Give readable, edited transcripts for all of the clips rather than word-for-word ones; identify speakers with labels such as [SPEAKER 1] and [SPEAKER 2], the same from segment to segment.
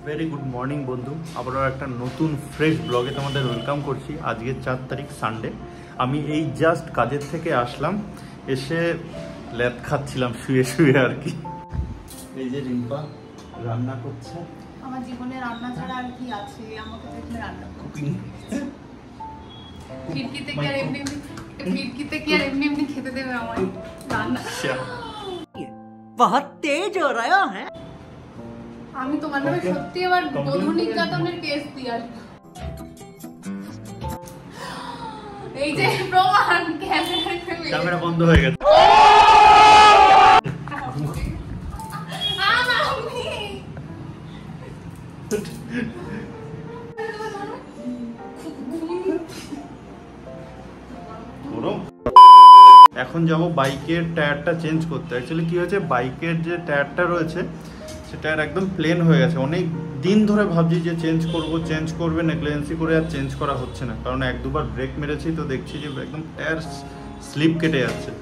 [SPEAKER 1] Very good morning বন্ধু, আবারও একটা নতুন ফ্রেশ ব্লগে তোমাদের ওয়েলকাম করছি। আজকে 4 তারিখ সানডে। আমি এই জাস্ট কাজের থেকে আসলাম, এসে ল্যাদ খাচ্ছিলাম শুয়ে শুয়ে আর কি। এই যে রিম্পা রান্না করছে।
[SPEAKER 2] আমার জীবনে রান্না ছাড়া আর কি আছে? আমাকে তো এখানে রান্না
[SPEAKER 1] কুকিং
[SPEAKER 2] খিড়কিতে কি আর এমনি এমনি খেতে দেবে আমায় রান্না?
[SPEAKER 3] बहुत तेज हो रहा है।
[SPEAKER 2] আমি তোমার নামে সত্যি আবার বধূ নির্যাতনের কেস দিই আর এই যে প্রমাণ
[SPEAKER 1] ক্যামেরা বন্ধ হয়ে গেছে। এখন যাব বাইকের টায়ারটা চেঞ্জ করতে। অ্যাকচুয়ালি কি হয়েছে, বাইকের যে টায়ারটা রয়েছে সে টায়ার একদম প্লেন হয়ে গেছে। অনেক দিন ধরে ভাবছি যে চেঞ্জ করবে নেগলিজেন্সি করে, আর চেঞ্জ করা হচ্ছে না, কারণ এক দুবার ব্রেক মেরেছি তো দেখছি যে একদম টায়ার স্লিপ কেটে যাচ্ছে।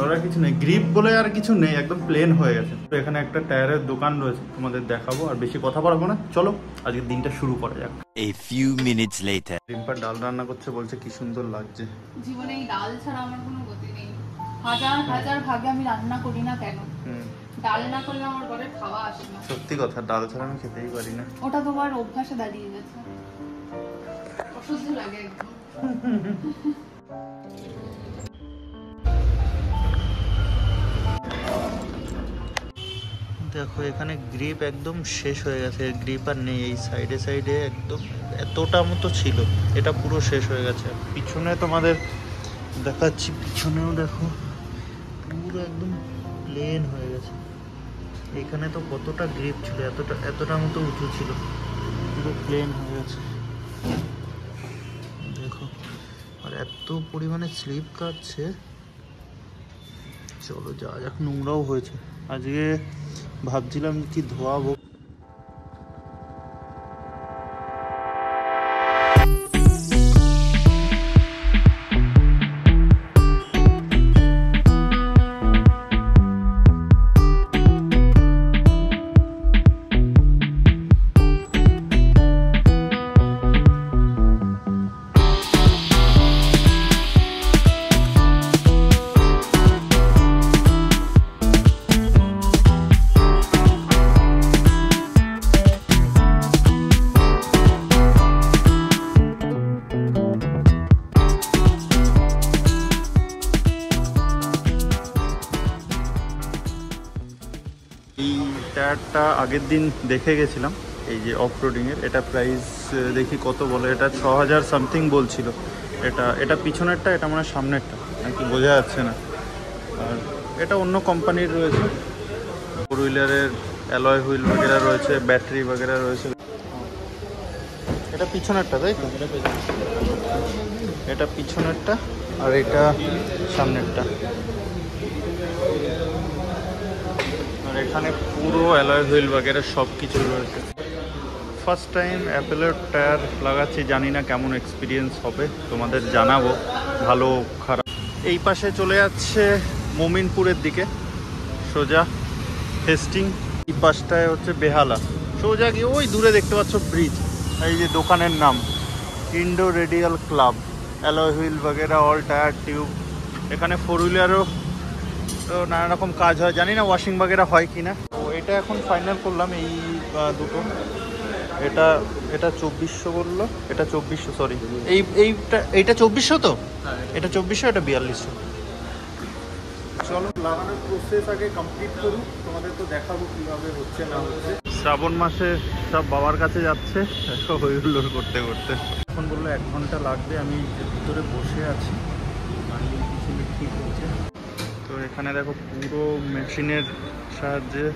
[SPEAKER 1] ওরা কিছু নেই, গ্রিপ বলে আর কিছু নেই, একদম প্লেন হয়ে গেছে। তো এখানে একটা টায়ারের দোকান রয়েছে, তোমাদের দেখাবো। আর বেশি কথা বলবো না, চলো আজকের দিনটা শুরু করা যাক।
[SPEAKER 4] A few minutes later.
[SPEAKER 1] Rimpa ডাল রান্না করছে, বলছে কি সুন্দর লাগছে।
[SPEAKER 2] জীবনে এই ডাল ছাড়া আমার কোনো গতি নেই। হাজার হাজার ভাগে আমি রান্না করি না কেন, ডাল না করলে আমার ঘরে খাওয়া আসে না।
[SPEAKER 1] সত্যি কথা, ডাল ছাড়া আমি খেতেই পারি না।
[SPEAKER 2] ওটা তোমার অভ্যাসে দাঁড়িয়ে গেছে, অসহ্য লাগে একদম।
[SPEAKER 1] দেখো এখানে গ্রিপ একদম শেষ হয়ে গেছে, গ্রিপ আর নেই। এই সাইডে সাইডে একদম এতটা মতো ছিল, এটা পুরো শেষ হয়ে গেছে। পিছনে তোমাদের দেখাচ্ছি, পিছনেও দেখো পুরো একদম প্লেন হয়ে গেছে। এখানে তো কতটা গ্রিপ ছিল, এতটা মতো উঁচু ছিল, পুরো প্লেন হয়ে গেছে দেখো। আর এত পরিমাণে স্লিপ কাটছে। চলো যা যাক, নোংরাও হয়েছে। আজকে ভাবছিলাম কি ধোয়াবো। টায়ারটা আগের দিন দেখে গেছিলাম, এই যে অফ রোডিংয়ের। এটা প্রাইস দেখি কত বলে, এটা 6000 সামথিং বলছিল। এটা পিছনেরটা, এটা মানে সামনেরটা নাকি বোঝা যাচ্ছে না। আর এটা অন্য কোম্পানির রয়েছে, ফোর হুইলারের অ্যালয় হুইল বগেরা রয়েছে, ব্যাটারি বগেরা রয়েছে। এটা পিছনেরটা তাই তো, এটা পিছনেরটা আর এটা সামনেরটা। আর এখানে পুরো অ্যালয় হুইল বগেরা সব কিছু রয়েছে। ফার্স্ট টাইম অ্যাপেলের টায়ার লাগাচ্ছি, জানি না কেমন এক্সপিরিয়েন্স হবে, তোমাদের জানাবো ভালো খারাপ। এই পাশে চলে যাচ্ছে মোমিনপুরের দিকে, সোজা হেস্টিং। এই পাশটায় হচ্ছে বেহালা। সোজা গিয়ে ওই দূরে দেখতে পাচ্ছ ব্রিজ, এই যে দোকানের নাম Indo Radial Club. Alloy wheel বগেরা, অল টায়ার টিউব। এখানে ফোর হুইলারও তো নানা রকম কাজ হয়, জানি না ওয়াশিং বগেরা হয় কি না। তো এটা এখন ফাইনাল করলাম, এই দুটো। এটা 2400 বললো, এটা 2400, সরি এইটা 2400 তো, এটা 2400, এটা 4200। চলো লাগানোর প্রসেস আগে কমপ্লিট করুক, তোমাদের তো দেখাবো কীভাবে হচ্ছে না হচ্ছে। শ্রাবণ মাসে সব বাবার কাছে যাচ্ছে হই হুল্লোড় করতে করতে। এখন বললো 1 ঘন্টা লাগবে, আমি ভিতরে বসে আছি, গাড়ি পিছনে ঠিক হচ্ছে। তো এখানে দেখো পুরো মেশিনের সাহায্যে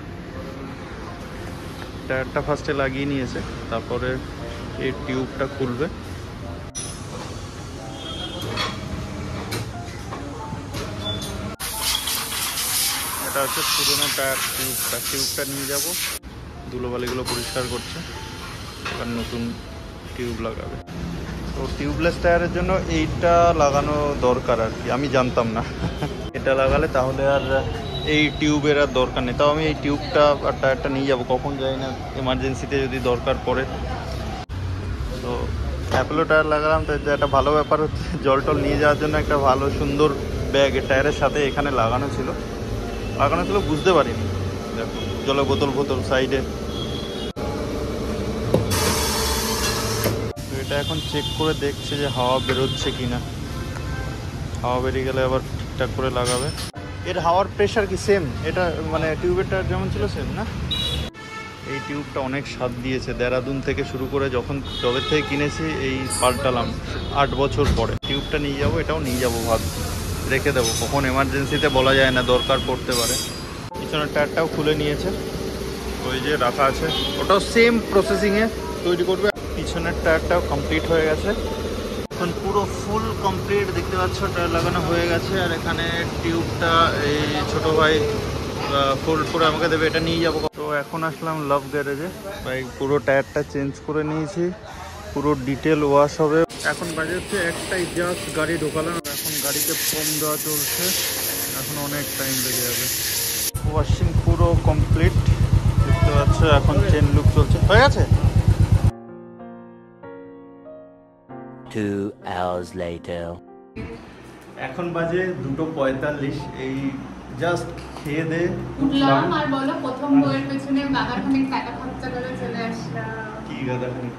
[SPEAKER 1] টায়ারটা ফার্স্টে লাগিয়ে নিয়েছে, তারপরে এই টিউবটা খুলবে। এটা হচ্ছে পুরোনো টায়ার টিউবটা নিয়ে যাব, ধুলোবালিগুলো পরিষ্কার করছে, এবার নতুন টিউব লাগাবে। তো টিউবলেস টায়ারের জন্য এইটা লাগানো দরকার আর কি, আমি জানতাম না। এটা লাগালে তাহলে আর এই টিউবের আর দরকার নেই, তাও আমি এই টিউবটা আর টায়ারটা নিয়ে যাবো, কখন যাই না, এমার্জেন্সিতে যদি দরকার পড়ে। তো অ্যাপোলো টায়ার লাগালাম, তো একটা ভালো ব্যাপার হচ্ছে জল টল নিয়ে যাওয়ার জন্য একটা ভালো সুন্দর ব্যাগ টায়ারের সাথে এখানে লাগানো ছিল বুঝতে পারিনি। দেখো জলের বোতল সাইডে। তো এটা এখন চেক করে দেখছে যে হাওয়া বেরোচ্ছে কিনা, হাওয়া বেরিয়ে গেলে আবার ঠিকঠাক করে লাগাবে। এর হাওয়ার প্রেশার কি সেম এটা মানে টিউবের টায়ার যেমন ছিল সেম না? এই টিউবটা অনেক স্বাদ দিয়েছে, দেরাদুন থেকে শুরু করে যখন জবের থেকে কিনেছি এই পাল্টালাম 8 বছর পরে। টিউবটা নিয়ে যাবো, এটাও নিয়ে যাবো, ভাবছি রেখে দেবো, কখন এমার্জেন্সিতে বলা যায় না, দরকার পড়তে পারে। পিছনের টায়ারটাও খুলে নিয়েছে, ওই যে রাখা আছে, ওটাও সেম প্রসেসিংয়ে তৈরি করবে। পিছনের টায়ারটাও কমপ্লিট হয়ে গেছে, এখন পুরো ফুল কমপ্লিট দেখতে পাচ্ছ, টায়ার লাগানো হয়ে গেছে। আর এখানে টিউবটা এই ছোটো ভাই ফোল্ড করে আমাকে দেবে, এটা নিয়ে যাবো। তো এখন আসলাম লাভ গ্যারেজে, ভাই পুরো টায়ারটা চেঞ্জ করে নিয়েছি, পুরো ডিটেল ওয়াশ হবে। এখন বাজে হচ্ছে একটাই, জাস্ট গাড়ি ঢোকালাম, এখন গাড়িতে ফোম দেওয়া চলছে, এখন অনেক টাইম লেগে যাবে। ওয়াশিং পুরো কমপ্লিট দেখতে পাচ্ছ, এখন চেন লুক চলছে, হয়ে গেছে।
[SPEAKER 4] 2 hours later.
[SPEAKER 1] এখন বাজে 2:45, এই জাস্ট খেয়ে দে
[SPEAKER 2] উঠলাম আর বলো প্রথম বইয়ের পেছনে গাদাখানেক টাকা খরচা করে চলে আসলাম।
[SPEAKER 1] কি গাদাখানেক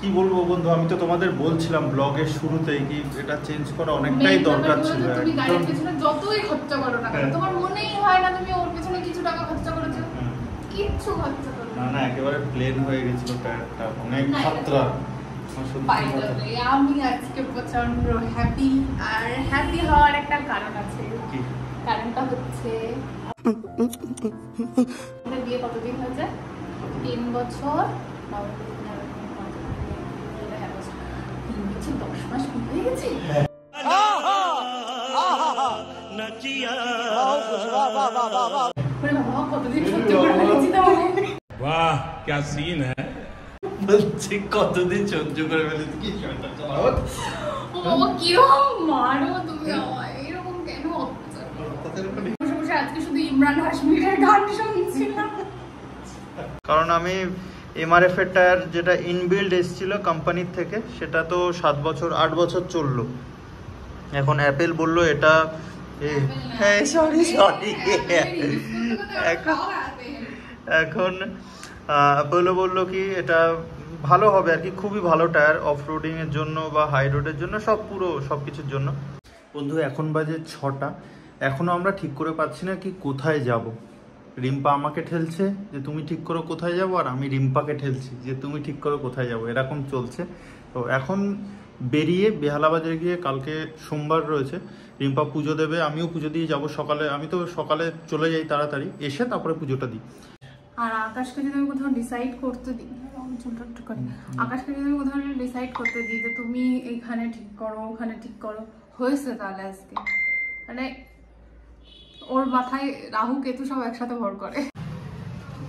[SPEAKER 1] কি বলবো বন্ধু, আমি তো তোমাদের বলছিলাম ব্লগের শুরুতেই কি এটা চেঞ্জ করা অনেকটাই দরকার ছিল।
[SPEAKER 2] তুমি গাড়ির পেছনে যতই খরচা করো না কেন, তোমার মনেই হয় না তুমি ওর পেছনে কিছু টাকা খরচা করেছো, কিচ্ছু খরচা করো
[SPEAKER 1] না। না একেবারে প্লেন হয়ে গেছিল টায়ারটা, অনেক খাতরা।
[SPEAKER 2] আমি আজকে প্রচন্ড হ্যাপি, আর হ্যাপি হওয়ার একটা কারণ আছে। কারণটা হচ্ছে আমাদের বিয়ে কতদিন হয়েছে? 3 বছর 10 মাস হয়ে গেছে। কতদিন সহ্য করে ফেলেছি তোমাকে।
[SPEAKER 3] वाह क्या सीन है।
[SPEAKER 1] বলছি কতদিন সহ্য করে ফেলেছি, কি
[SPEAKER 2] ও কিরকম মারো তুমি আমায়, এরকম কেন বসে আজকে শুধু ইমরান হাশমির গান শুনছিলাম।
[SPEAKER 1] কারণ আমি এমআরএফ এর টায়ার যেটা ইনবিল্ড এসেছিল কোম্পানির থেকে, সেটা তো 7 বছর 8 বছর চললো। এখন অ্যাপেল বললো এটা সরি এখন অ্যাপেলও বললো কি এটা ভালো হবে আর কি, খুবই ভালো টায়ার অফ রোডিং এর জন্য বা হাই রোডের জন্য, সব কিছুর জন্য। বন্ধু এখন বাজে 6টা, এখনো আমরা ঠিক করে পাচ্ছি না কি কোথায় যাব। রিম্পা আমাকে ঠেলছে যে তুমি ঠিক করো কোথায় যাবো, আর আমি রিম্পাকে ঠেলছি যে তুমি ঠিক করো কোথায় যাবো, এরকম চলছে। তো এখন বেরিয়ে বেহালা বাজারে গিয়ে, কালকে সোমবার রয়েছে, রিম্পা পুজো দেবে, আমিও পুজো দিয়ে যাবো সকালে। আমি তো সকালে চলে যাই তাড়াতাড়ি, এসে তারপরে পুজোটা দিই।
[SPEAKER 2] আর আকাশকে যদি আমি কোথাও ডিসাইড করতে দিই, আকাশকে যদি আমি কোথাও ডিসাইড করতে দিই যে তুমি এইখানে ঠিক করো ওখানে ঠিক করো, হয়েছে তাহলে আজকে মানে ওর মাথায় রাহু কেতু সব একসাথে ভর করে।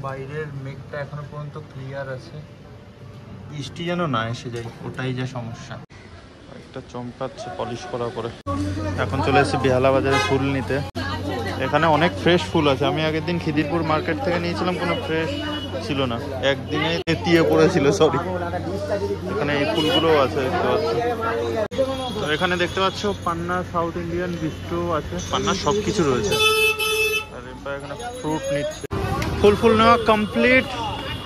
[SPEAKER 1] বাইরের মেঘটা এখনো পর্যন্ত ক্লিয়ার আছে, বৃষ্টি যেন না এসে যায়, ওটাই যে সমস্যা। একটা চমকাচ্ছে পলিশ করার পরে। এখন চলে এসেছি বেহালা বাজারে ফুল নিতে, এখানে অনেক ফ্রেশ ফুল আছে। আমি আগের দিন খিদিরপুর মার্কেট থেকে নিয়েছিলাম, কোনো ফ্রেশ ছিল না, একদিনে তীয়ে পড়েছিল, সরি। এখানে এই ফুলগুলো আছে দেখতে পাচ্ছ। তো এখানে দেখতে পাচ্ছ পান্না সাউথ ইন্ডিয়ান বিস্ট্রো আছে, পান্নার সব কিছু রয়েছে। আর এখানে ফ্রুট নিচ্ছে, ফুল নেওয়া কমপ্লিট।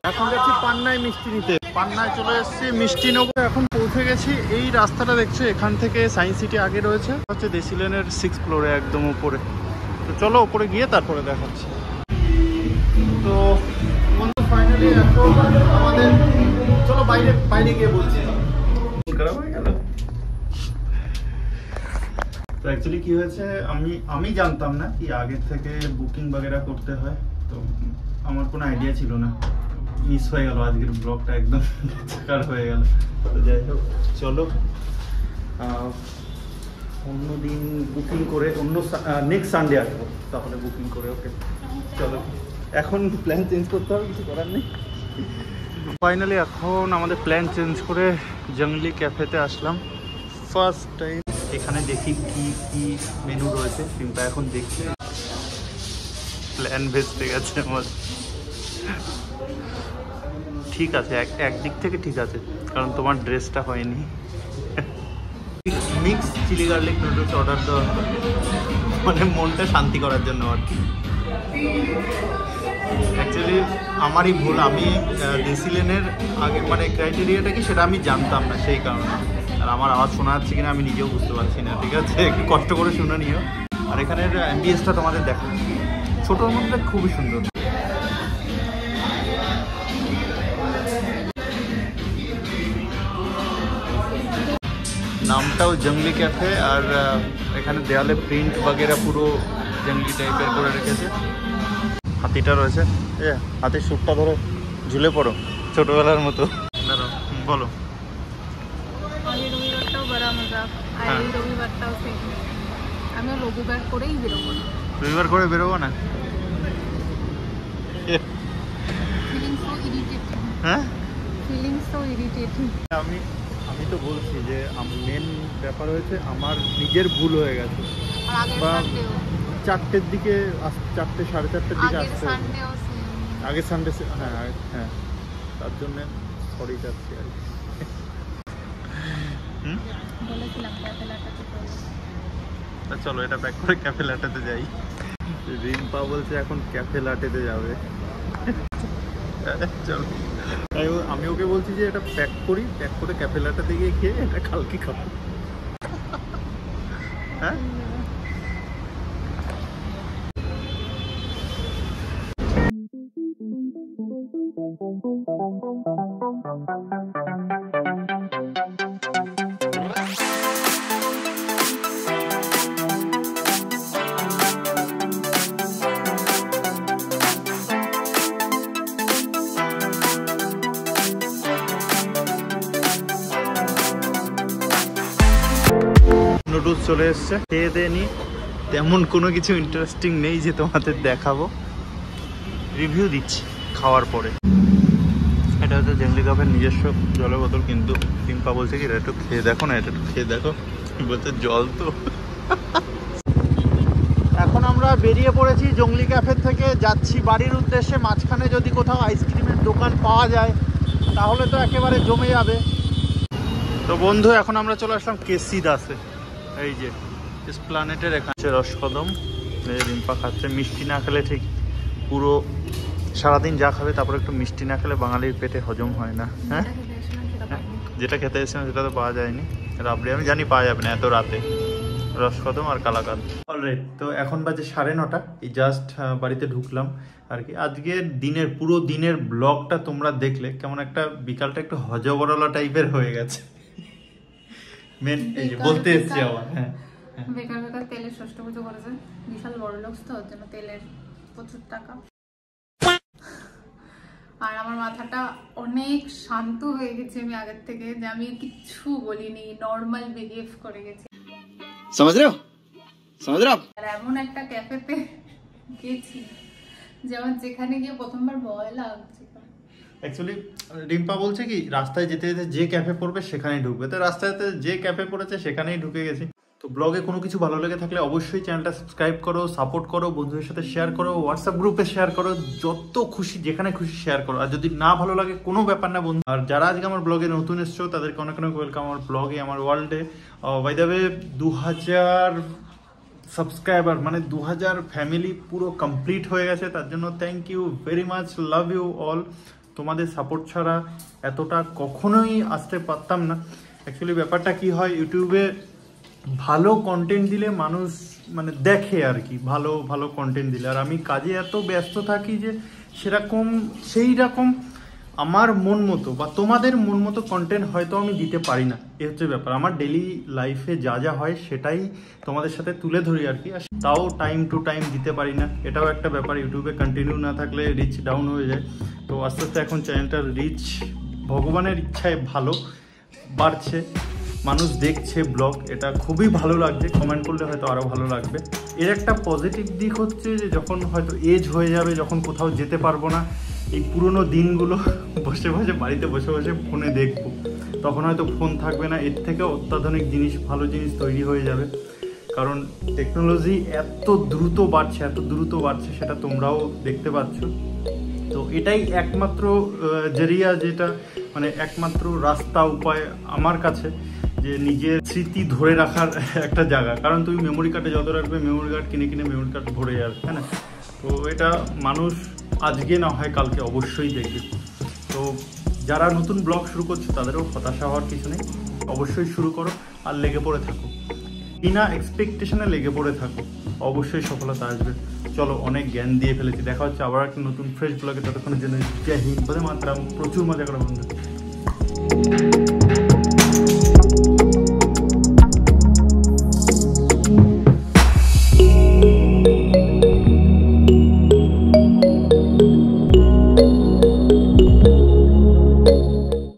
[SPEAKER 1] এখন যাচ্ছি পান্নায় মিষ্টি নিতে, পান্নায় চলে এসেছি মিষ্টি নেবো। এখন পৌঁছে গেছি, এই রাস্তাটা দেখছো এখান থেকে সায়েন্স সিটি আগে রয়েছে, হচ্ছে দেশি লেনের 6th ফ্লোরে একদম উপরে। তো চলো উপরে গিয়ে তারপরে দেখাচ্ছি। তো বন্ধু ফাইনালি এখন আমাদের, চলো বাইরে গিয়ে বলছি। খারাপ হয়ে গেল। তো অ্যাকচুয়ালি কি হয়েছে, আমি জানতাম না কি আগের থেকে বুকিং বাগেরা করতে হয়, তো আমার কোনো আইডিয়া ছিল না, মিস হয়ে গেল আজকের ব্লগটা, একদম বেকার হয়ে গেল। তো যাই হোক চলো অন্য দিন বুকিং করে, নেক্সট সানডে আসবো তাহলে বুকিং করে। ওকে চলো, এখন প্ল্যান চেঞ্জ করতে হবে, কিছু করার নেই। ফাইনালি এখন আমাদের প্ল্যান চেঞ্জ করে জঙ্গলি ক্যাফেতে আসলাম ফার্স্ট টাইম। এখানে দেখি কি কি মেনু রয়েছে, কিন্তু এখন দেখছি প্ল্যান ভেস্তে গেছে আমার। ঠিক আছে, একদিক থেকে ঠিক আছে, কারণ তোমার ড্রেসটা হয়নি। Mix chilli garlic noodles order দেওয়া, মানে মনটা শান্তি করার জন্য আর কি। অ্যাকচুয়ালি আমারই ভুল, আমি ডেসিলেনের আগে মানে ক্রাইটেরিয়াটা কি সেটা আমি জানতাম না, সেই কারণে। আর আমার আওয়াজ শোনা যাচ্ছে কিনা আমি নিজেও বুঝতে পারছি না, ঠিক আছে, একটু কষ্ট করে শুনে নিও। আর এখানের অ্যাম্বিয়েন্সটা তোমাদের দেখো, ছোটোর মধ্যে খুবই সুন্দর। নামটাও জঙ্গলি ক্যাফে, আর এখানে দেয়ালে প্রিন্ট বাগেরা পুরো জঙ্গলি টাইপের করে রেখেছে। হাতিটা রয়েছে, হাতির সুটটা ধরে ঝুলে পড়ো ছোটবেলার মতো। দাঁড়াও, বলো।
[SPEAKER 2] রবিবারটাও বড় মজা, আর রবিবারটাও সেম। আমি রবিবার করেই বেরোবো না।
[SPEAKER 1] রবিবার করে বেরোবো না?
[SPEAKER 2] Feeling so irritating.
[SPEAKER 1] হ্যাঁ,
[SPEAKER 2] ফিলিং সো ইরিটেটিং।
[SPEAKER 1] আমি তো বলছি যে মেন ব্যাপার হয়েছে আমার নিজের ভুল হয়ে গেছে।
[SPEAKER 2] আর আগের
[SPEAKER 1] বা
[SPEAKER 2] সানডেও
[SPEAKER 1] 4টের দিকে 4টে 4:30-র দিকে
[SPEAKER 2] আগের
[SPEAKER 1] আসতে,
[SPEAKER 2] সানডেও
[SPEAKER 1] আগের সানডে, হ্যাঁ হ্যাঁ, তার জন্য সরি যাচ্ছি আর কি।
[SPEAKER 2] বলেছিলাম ক্যাফে লাটাতে করব।
[SPEAKER 1] তা চলো এটা প্যাক করে ক্যাফে লাটেতে যাই। রিম্পা বলছে এখন ক্যাফে লাটেতে যাবে। চলো, আমি ওকে বলছি যে এটা প্যাক করি, প্যাক করে ক্যাফে লাটেতে গিয়ে খেয়ে এটা কালকে খাবো। হ্যাঁ, নুডলস চলে এসছে, খেয়ে দিয়ে নি। তেমন কোনো কিছু ইন্টারেস্টিং নেই যে তোমাদের দেখাবো, রিভিউ দিচ্ছি খাওয়ার পরে। এটা হচ্ছে জঙ্গলি কাপের নিজস্ব জলের বোতল, কিন্তু রিম্পা বলছে কি এটা একটু খেয়ে দেখো না, এটা একটু খেয়ে দেখো, বলতে জল তো। এখন আমরা বেরিয়ে পড়েছি জঙ্গলি ক্যাফে থেকে, যাচ্ছি বাড়ির উদ্দেশ্যে। মাঝখানে যদি কোথাও আইসক্রিমের দোকান পাওয়া যায় তাহলে তো একেবারে জমে যাবে। তো বন্ধু, এখন আমরা চলে আসলাম কেসি দাসে। এই যে এসপ্ল্যানেটের এখানে রসকদম, রিম্পা খাচ্ছে। মিষ্টি না খেলে ঠিক পুরো সারাদিন যা খাবে তারপর একটু মিষ্টি না খেলে বাঙালির পেটে হজম হয় না। হ্যাঁ, যেটা খেতে এসেছিলাম সেটা তো পাওয়া যায়নি। রাবড়ি আমি জানি পাওয়া যাবে না এত রাতে, রসকদম আর কালাকাঁদ। অলরাইট, তো এখন বাজে 9:30, এই জাস্ট বাড়িতে ঢুকলাম আর কি। আজকের দিনের পুরো দিনের ব্লগটা তোমরা দেখলে কেমন একটা বিকালটা একটু হজবরলা টাইপের হয়ে গেছে। মেন এই যে বলতে এসছি আবার, হ্যাঁ
[SPEAKER 2] বেকার বেকার তেলের ষষ্ঠ পুজো করেছে, বিশাল বড় লোক তো, ওর জন্য তেলের প্রচুর টাকা। আর আমার মাথাটা অনেক শান্ত হয়ে গেছে আমি আগের থেকে, যে আমি কিচ্ছু বলিনি, নর্মাল বিহেভ করে গেছি।
[SPEAKER 5] समझ रहे हो
[SPEAKER 2] আর এমন একটা ক্যাফেতে গেছি যেমন যেখানে গিয়ে প্রথমবার ভয় লাগছে।
[SPEAKER 1] অ্যাকচুয়ালি রিম্পা বলছে কি রাস্তায় যেতে যেতে যে ক্যাফে পড়বে সেখানেই ঢুকবে, তো রাস্তাতে যে ক্যাফে পড়েছে সেখানেই ঢুকে গেছি। তো ব্লগে কোনো কিছু ভালো লেগে থাকলে অবশ্যই চ্যানেলটা সাবস্ক্রাইব করো, সাপোর্ট করো, বন্ধুদের সাথে শেয়ার করো, হোয়াটসঅ্যাপ গ্রুপে শেয়ার করো, যত খুশি যেখানে খুশি শেয়ার করো। আর যদি না ভালো লাগে কোনো ব্যাপার না বন্ধু। আর যারা আজকে আমার ব্লগে নতুন এসছো তাদেরকে অনেক অনেক ওয়েলকাম আমার ব্লগে, আমার ওয়ার্ল্ডে। বাই দ্য ওয়ে 2000 সাবস্ক্রাইবার, মানে 2000 ফ্যামিলি পুরো কমপ্লিট হয়ে গেছে, তার জন্য thank you very much, love you all. তোমাদের সাপোর্ট ছাড়া এতটা কখনোই আসতে পারতাম না। অ্যাকচুয়ালি ব্যাপারটা কি হয়, ইউটিউবে ভালো কন্টেন্ট দিলে মানুষ মানে দেখে আর কি, ভালো ভালো কন্টেন্ট দিলে। আর আমি কাজে এত ব্যস্ত থাকি যে সেই রকম আমার মন মতো বা তোমাদের মন মতো কন্টেন্ট হয়তো আমি দিতে পারি না। এ হচ্ছে ব্যাপার, আমার ডেলি লাইফে যা যা হয় সেটাই তোমাদের সাথে তুলে ধরি আর কি। তাও টাইম টু টাইম দিতে পারি না, এটাও একটা ব্যাপার। ইউটিউবে কন্টিনিউ না থাকলে রিচ ডাউন হয়ে যায়। তো আস্তে আস্তে এখন চ্যানেলটার রিচ ভগবানের ইচ্ছায় ভালো বাড়ছে, মানুষ দেখছে ব্লগ, এটা খুবই ভালো লাগছে। কমেন্ট করলে হয়তো আরও ভালো লাগবে। এর একটা পজিটিভ দিক হচ্ছে যে যখন হয়তো এজ হয়ে যাবে, যখন কোথাও যেতে পারবো না, এই পুরনো দিনগুলো বসে বসে বাড়িতে বসে বসে ফোনে দেখবো, তখন হয়তো ফোন থাকবে না, এর থেকে অত্যাধুনিক জিনিস, ভালো জিনিস তৈরি হয়ে যাবে। কারণ টেকনোলজি এত দ্রুত বাড়ছে সেটা তোমরাও দেখতে পাচ্ছ। তো এটাই একমাত্র জরিয়া, যেটা মানে একমাত্র রাস্তা উপায় আমার কাছে যে নিজের স্মৃতি ধরে রাখার একটা জায়গা। কারণ তুমি মেমোরি কার্ডে যত রাখবে, মেমোরি কার্ড কিনে মেমোরি কার্ড ভরে যাবে, তাই না? তো এটা মানুষ আজকে না হয় কালকে অবশ্যই দেখবে। তো যারা নতুন ব্লগ শুরু করছে তাদেরও হতাশা হওয়ার কিছু নেই, অবশ্যই শুরু করো আর লেগে পড়ে থাকো, বিনা এক্সপেকটেশনে লেগে পড়ে থাকো, অবশ্যই সফলতা আসবে। চলো, অনেক জ্ঞান দিয়ে ফেলেছি, দেখা হচ্ছে আবার একটা নতুন ফ্রেশ ব্লগে। ততক্ষণের জন্য জয় হিন্দ, বন্দে মাতরম, প্রচুর মজা করা বন্ধু।